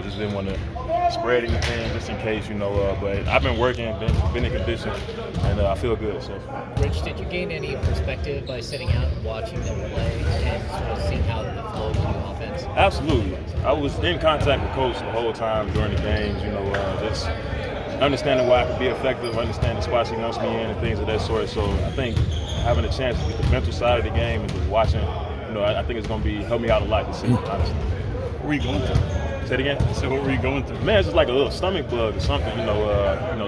just didn't want to spread anything just in case, but I've been working, been in condition, and I feel good. So. Rich, did you gain any perspective by sitting out and watching them play and sort of seeing how the flow of the offense? Absolutely. I was in contact with Coach the whole time during the games, just understanding why I could be effective, understanding the spots he wants me in and things of that sort. So I think having a chance to get the mental side of the game and just watching, I think it's going to help me out a lot this season, honestly. What were you going through? Say it again? So what were you going through? Man, it's just like a little stomach bug or something.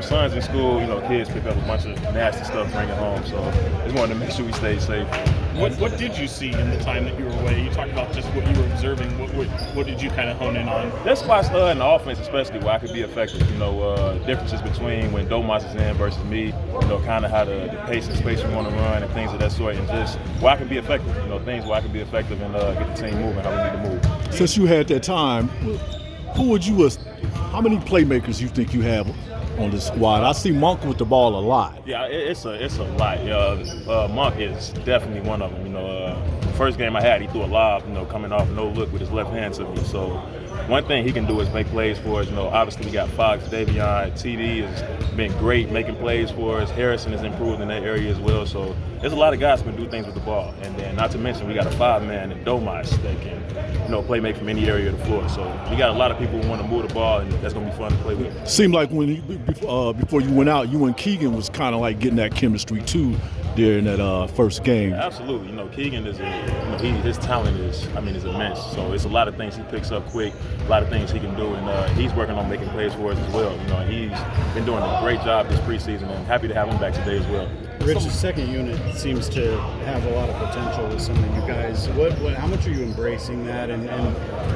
Sons in school, kids pick up a bunch of nasty stuff, bring it home. So just wanted to make sure we stay safe. What did you see in the time that you were away? You talked about just what you were observing. What did you kind of hone in on? That spot's in the offense, especially where I could be effective. Differences between when Domas is in versus me. Kind of how the pace and space we want to run and things of that sort, and just where I can be effective. Things where I can be effective and get the team moving how we need to move. Since you had that time, how many playmakers you think you have on this squad? I see Monk with the ball a lot. Yeah, it's a lot. Monk is definitely one of them. First game I had, he threw a lob, coming off no look with his left hand to me. So one thing he can do is make plays for us. Obviously we got Fox, Davion, TD has been great making plays for us. Harrison has improved in that area as well. So there's a lot of guys who can do things with the ball. And then not to mention we got a 5-man in Domas that can, play make from any area of the floor. So we got a lot of people who want to move the ball, and that's going to be fun to play with. Seemed like before you went out, you and Keegan was kind of like getting that chemistry too there in that first game. Absolutely. Keegan is his talent is immense. So it's a lot of things he picks up quick, a lot of things he can do, and he's working on making plays for us as well. He's been doing a great job this preseason, and happy to have him back today as well. Rich's second unit seems to have a lot of potential with some of you guys. How much are you embracing that, and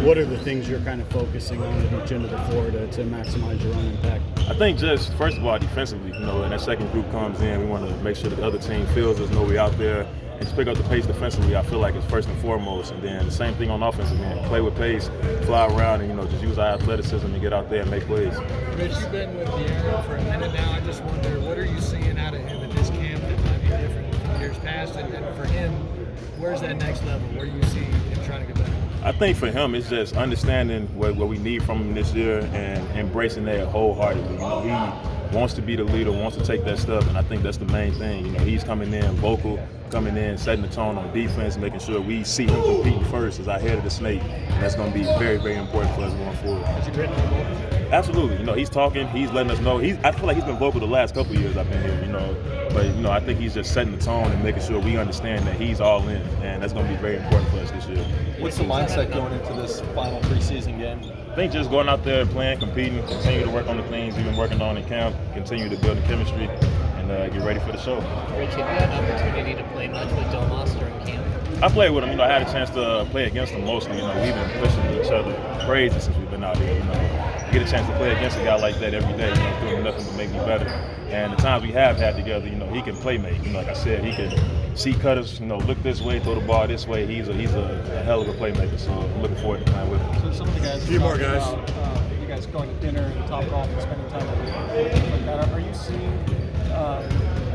what are the things you're kind of focusing on at each end of the floor to maximize your own impact? I think just, first of all, defensively, when that second group comes in, we want to make sure that the other team feels us, know we're out there, and just pick up the pace defensively. I feel like it's first and foremost, and then the same thing on offense, play with pace, fly around, and just use our athleticism to get out there and make plays. Rich, you've been with De'Aaron for a minute now. I just wonder, what are you seeing out of him in this camp that might be different from years past? And for him, where's that next level? Where do you see him trying to get better? I think for him, it's just understanding what we need from him this year and embracing that wholeheartedly. He wants to be the leader, wants to take that step, and I think that's the main thing. He's coming in vocal, coming in, setting the tone on defense, making sure we see him competing first as our head of the snake. And that's going to be very, very important for us going forward. Has he written on the board? Absolutely. He's talking, he's letting us know. I feel like he's been vocal the last couple of years I've been here, But, I think he's just setting the tone and making sure we understand that he's all in, and that's going to be very important for us this year. What's the mindset going into this final preseason game? I think just going out there, playing, competing, continue to work on the things we've been working on in camp, continue to build the chemistry, and get ready for the show. Rich, have you had an opportunity to play much with Domas during camp? I played with him. I had a chance to play against him mostly. We've been pushing each other crazy since we've been out here. Get a chance to play against a guy like that every day. Doing nothing to make me better. And the times we have had together, he can play make. Like I said, he can see cutters. Look this way, throw the ball this way. He's a hell of a playmaker. So I'm looking forward to playing with him. So some of the guys. A few more guys. You guys going to dinner and top golf and spending time with things like that. Are you seeing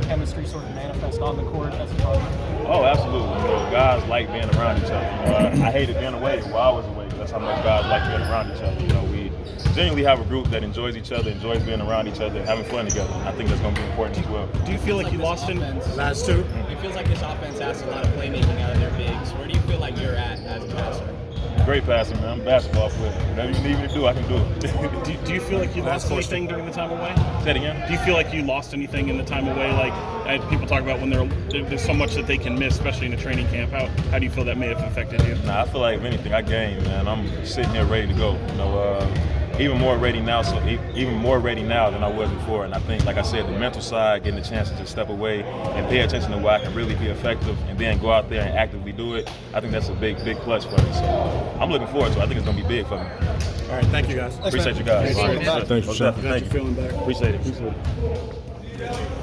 chemistry sort of manifest on the court as a target? Oh, absolutely. Guys like being around each other. I hated being away while I was away. That's how much guys like being around each other. We genuinely have a group that enjoys each other, enjoys being around each other, having fun together. I think that's going to be important as well. Do you feel like you lost in Last two? It feels like this offense asks a lot of playmaking out of their bigs. Where do you feel like you're at as a passer? Great passer, man. I'm a basketball player. Whatever you need me to do, I can do it. do you feel like you lost anything during the time away? Say it again? Do you feel like you lost anything in the time away? Like people talk about when there's so much that they can miss, especially in a training camp. How do you feel that may have affected you? Nah, I feel like if anything, I gained, man. I'm sitting here ready to go. Even more ready now than I was before. And I think, like I said, the mental side, getting the chance to just step away and pay attention to where I can really be effective and then go out there and actively do it, I think that's a big plus for me. So I'm looking forward to it. I think it's going to be big for me. All right, thank you guys. Appreciate you guys. Thanks for Thank you. Feeling better. Appreciate it.